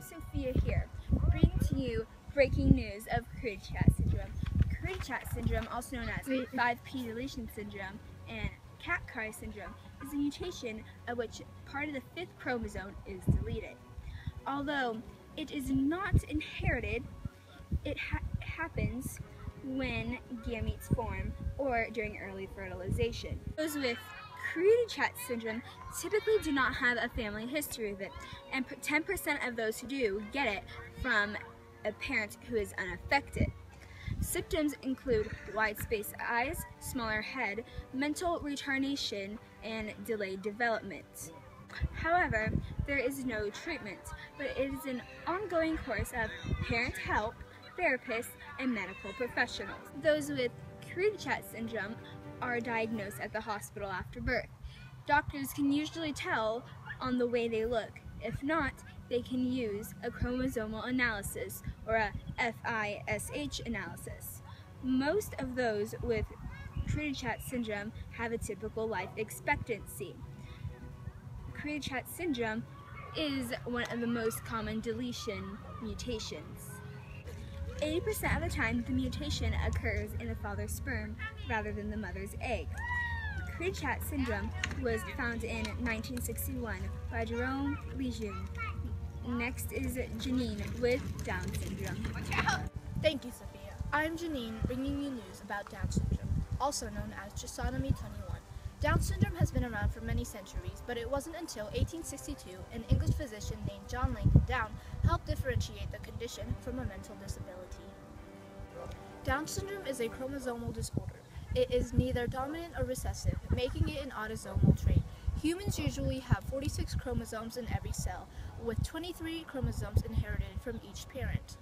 I'm Sophia here, bringing to you breaking news of Cootie-Chat syndrome. Cootie-Chat syndrome, also known as 5p deletion syndrome and Kaplan-Meier syndrome, is a mutation of which part of the fifth chromosome is deleted. Although it is not inherited, it happens when gametes form or during early fertilization. Those with Cootie-Chat syndrome typically do not have a family history of it, and 10% of those who do get it from a parent who is unaffected. Symptoms include wide-spaced eyes, smaller head, mental retardation, and delayed development. However, there is no treatment, but it is an ongoing course of parent help, therapists, and medical professionals. Those with Cootie-Chat syndrome are diagnosed at the hospital after birth. Doctors can usually tell on the way they look. If not, they can use a chromosomal analysis or a FISH analysis. Most of those with Cootie-Chat syndrome have a typical life expectancy. Cootie-Chat syndrome is one of the most common deletion mutations. 80% of the time, the mutation occurs in the father's sperm rather than the mother's egg. Cootie-Chat syndrome was found in 1961 by Jerome Lejeune. Next is Janine with Down syndrome. Thank you, Sophia. I'm Janine, bringing you news about Down syndrome, also known as Trisomy 21. Down syndrome has been around for many centuries, but it wasn't until 1862 an English physician named John Langdon Down helped differentiate the condition from a mental disability. Down syndrome is a chromosomal disorder. It is neither dominant or recessive, making it an autosomal trait. Humans usually have 46 chromosomes in every cell, with 23 chromosomes inherited from each parent.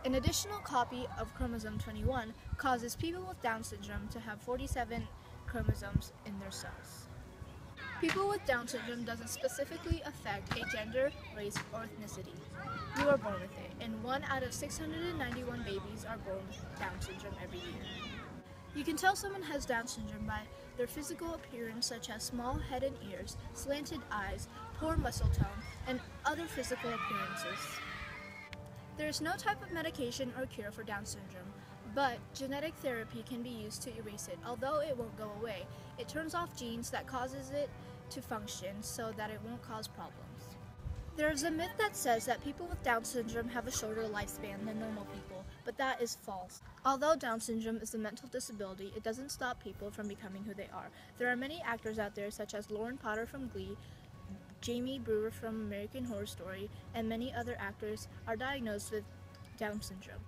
An additional copy of chromosome 21 causes people with Down syndrome to have 47 chromosomes in their cells. People with Down syndrome doesn't specifically affect a gender, race, or ethnicity. You are born with it, and 1 out of 691 babies are born with Down syndrome every year. You can tell someone has Down syndrome by their physical appearance, such as small head and ears, slanted eyes, poor muscle tone, and other physical appearances. There is no type of medication or cure for Down syndrome, but genetic therapy can be used to erase it. Although it won't go away, it turns off genes that causes it to function so that it won't cause problems. There is a myth that says that people with Down syndrome have a shorter lifespan than normal people, but that is false. Although Down syndrome is a mental disability, it doesn't stop people from becoming who they are. There are many actors out there, such as Lauren Potter from Glee, Jamie Brewer from American Horror Story, and many other actors are diagnosed with Down syndrome.